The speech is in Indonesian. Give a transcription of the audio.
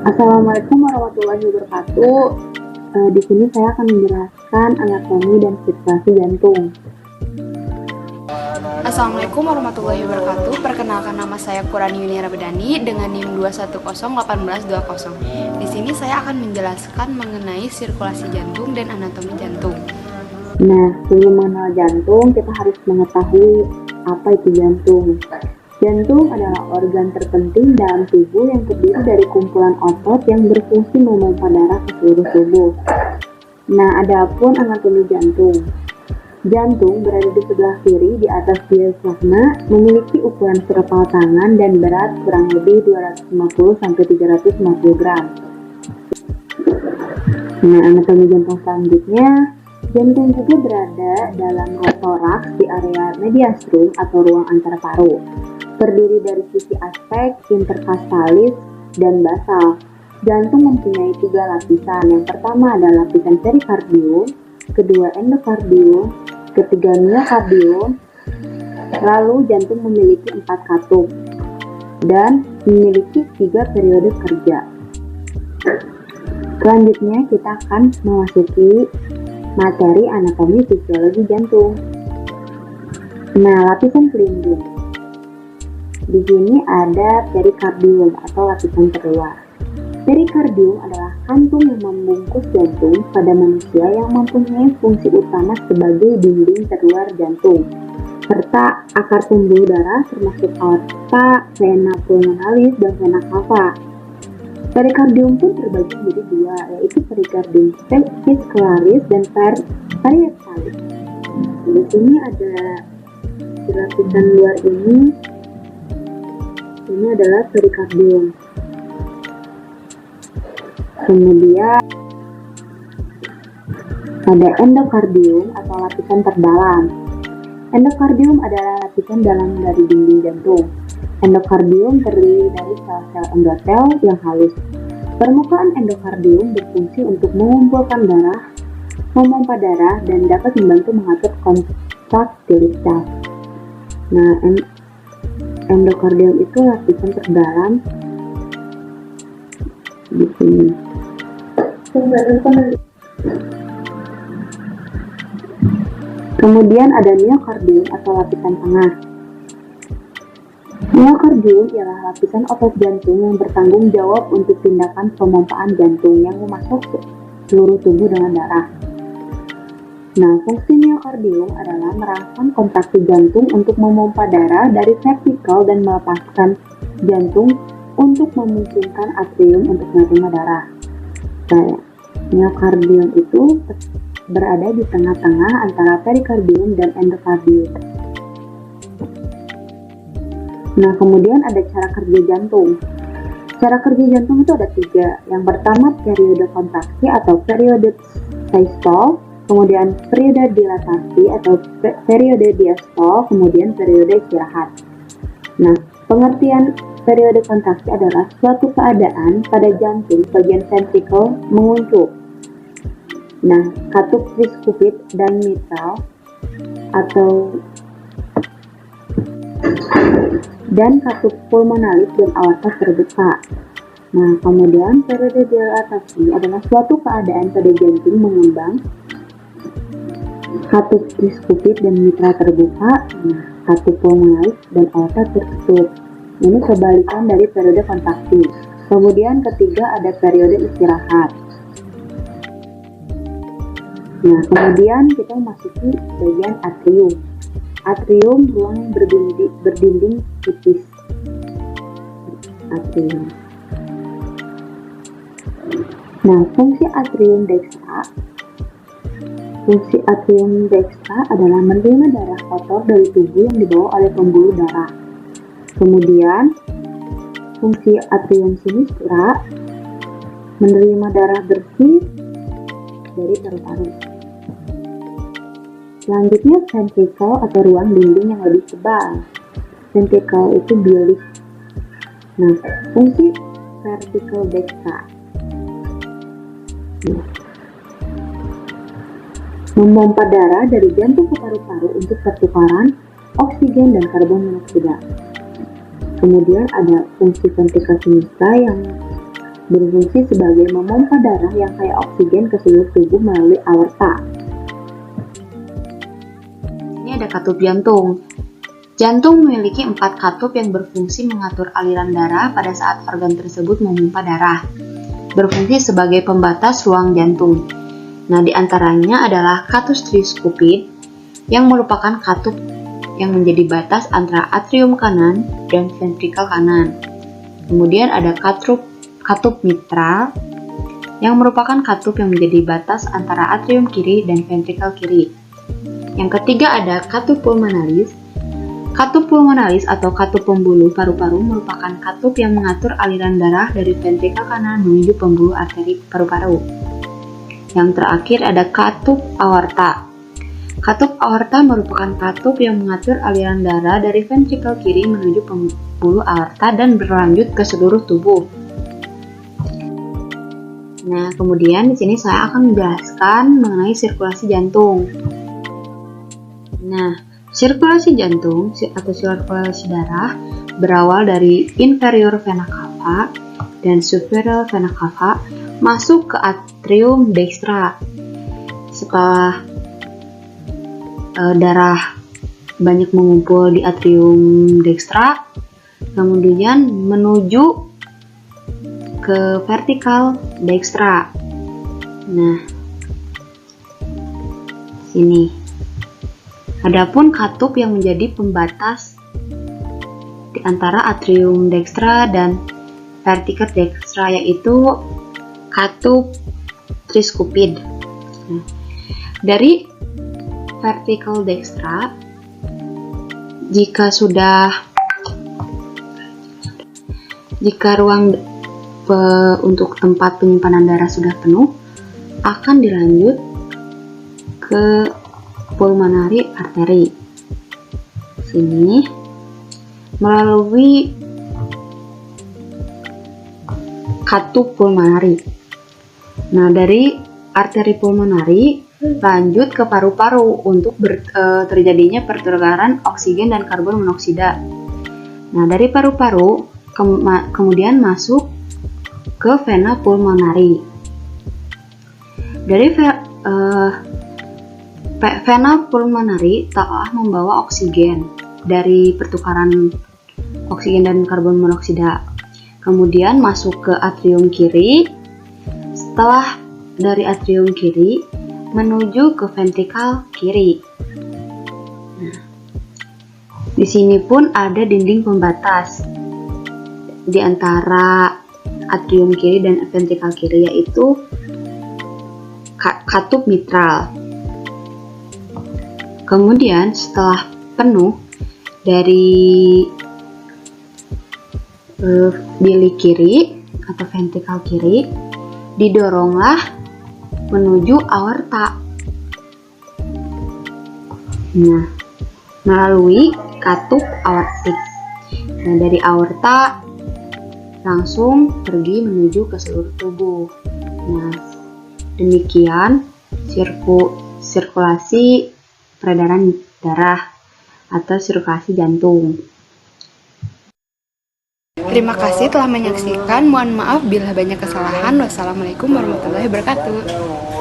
Assalamualaikum warahmatullahi wabarakatuh. Di sini saya akan menjelaskan anatomi dan sirkulasi jantung. Assalamualaikum warahmatullahi wabarakatuh. Perkenalkan, nama saya Qurani Yunira Bedani dengan NIM 2101820. Di sini saya akan menjelaskan mengenai sirkulasi jantung dan anatomi jantung. Nah, sebelum mengenal jantung, kita harus mengetahui apa itu jantung. Jantung adalah organ terpenting dalam tubuh yang terdiri dari kumpulan otot yang berfungsi memompa darah ke seluruh tubuh. Nah, adapun anatomi jantung. Jantung berada di sebelah kiri di atas diafragma, memiliki ukuran sekepal tangan dan berat kurang lebih 250-350 gram. Nah, anatomi jantung selanjutnya. Jantung juga berada dalam ruang toraks di area mediastrum atau ruang antara paru. Terdiri dari sisi aspek, intercalaris, dan basal. Jantung mempunyai 3 lapisan. Yang pertama adalah lapisan perikardium, kedua endokardium, ketiga miokardium. Lalu jantung memiliki 4 katup dan memiliki 3 periode kerja. Selanjutnya kita akan memasuki materi anatomi fisiologi jantung. Nah, lapisan pelindung. Di sini ada perikardium atau lapisan terluar. Perikardium adalah kantung yang membungkus jantung pada manusia yang mempunyai fungsi utama sebagai dinding terluar jantung, serta akar pembuluh darah termasuk aorta, vena pulmonalis, dan vena cava. Perikardium pun terbagi menjadi 2, yaitu perikardium vascularis dan parietalis. Di sini ada di lapisan luar ini adalah perikardium. Kemudian ada endokardium atau lapisan terdalam. Endokardium adalah lapisan dalam dari dinding jantung. Endokardium terdiri dari sel-sel endotel yang halus. Permukaan endokardium berfungsi untuk mengumpulkan darah, memompa darah, dan dapat membantu mengatur kontraktilitas. Nah, endokardium itu lapisan terdalam di sini. Kemudian ada miokardium atau lapisan tengah. Miokardium ialah lapisan otot jantung yang bertanggung jawab untuk tindakan pemompaan jantung yang memasuk seluruh tubuh dengan darah. Nah, fungsi miokardium adalah merangsang kontraksi jantung untuk memompa darah dari vertikal dan melepaskan jantung untuk memungkinkan atrium untuk menerima darah. Nah, miokardium itu berada di tengah-tengah antara perikardium dan endokardium. Nah, kemudian ada cara kerja jantung. Cara kerja jantung itu ada 3. Yang pertama, periode kontraksi atau periode systole, kemudian periode dilatasi atau periode diastole, kemudian periode istirahat. Nah, pengertian periode kontraksi adalah suatu keadaan pada jantung bagian ventrikel menguncup. Nah, katup triskupit dan mitral dan katup pulmonalis dan aorta terbuka. Nah, kemudian periode dilatasi adalah suatu keadaan pada jantung mengembang, katup triskupit dan mitral terbuka, katup pulmonalis dan aorta tertutup. Ini kebalikan dari periode kontraksi. Kemudian ketiga ada periode istirahat. Nah, kemudian kita memasuki bagian atrium. Atrium ruang yang berdinding tipis. Atrium. Nah, fungsi atrium dextra adalah menerima darah kotor dari tubuh yang dibawa oleh pembuluh darah. Kemudian, fungsi atrium sinistra menerima darah bersih dari paru-paru. Selanjutnya, ventricle atau ruang dinding yang lebih tebal. Ventricle itu bilik. Nah, fungsi vertical dextra memompa darah dari jantung ke paru-paru untuk pertukaran oksigen dan karbon monoksida. Kemudian ada fungsi ventricle sinistra yang berfungsi sebagai memompa darah yang kaya oksigen ke seluruh tubuh melalui aorta. Ini ada katup jantung. Jantung memiliki 4 katup yang berfungsi mengatur aliran darah pada saat organ tersebut memompa darah, berfungsi sebagai pembatas ruang jantung. Nah, di antaranya adalah katus triskupid yang merupakan katup yang menjadi batas antara atrium kanan dan ventrikel kanan. Kemudian ada katup mitral yang merupakan katup yang menjadi batas antara atrium kiri dan ventrikel kiri. Yang ketiga ada katup pulmonalis. Katup pulmonalis atau katup pembuluh paru-paru merupakan katup yang mengatur aliran darah dari ventrikel kanan menuju pembuluh arteri paru-paru. Yang terakhir ada katup aorta. Katup aorta merupakan katup yang mengatur aliran darah dari ventrikel kiri menuju pembuluh aorta dan berlanjut ke seluruh tubuh. Nah, kemudian di sini saya akan menjelaskan mengenai sirkulasi jantung. Nah, sirkulasi jantung atau sirkulasi darah berawal dari inferior vena cava dan superior vena cava masuk ke atrium dextra. Setelah darah banyak mengumpul di atrium dextra, kemudian menuju ke vertikal dextra. Nah, sini. Adapun katup yang menjadi pembatas di antara atrium dextra dan vertikal dextra yaitu katup triskupid. Nah, dari vertikal dextra, jika ruang untuk tempat penyimpanan darah sudah penuh, akan dilanjut ke pulmonary artery. Sini melalui katup pulmonary. Nah, dari arteri pulmonary lanjut ke paru-paru untuk terjadinya pertukaran oksigen dan karbon monoksida. Nah, dari paru-paru kemudian masuk ke vena pulmonary. Dari vena pulmonary telah membawa oksigen dari pertukaran oksigen dan karbon monoksida. Kemudian masuk ke atrium kiri. Setelah dari atrium kiri menuju ke ventrikel kiri. Nah, di sini pun ada dinding pembatas di antara atrium kiri dan ventrikel kiri, yaitu katup mitral. Kemudian setelah penuh dari bilik kiri atau ventrikel kiri, didoronglah menuju aorta. Nah, melalui katup aortik. Nah, dari aorta langsung pergi menuju ke seluruh tubuh. Nah, demikian sirkulasi peredaran darah atau sirkulasi jantung. Terima kasih telah menyaksikan. Mohon maaf bila banyak kesalahan. Wassalamualaikum warahmatullahi wabarakatuh.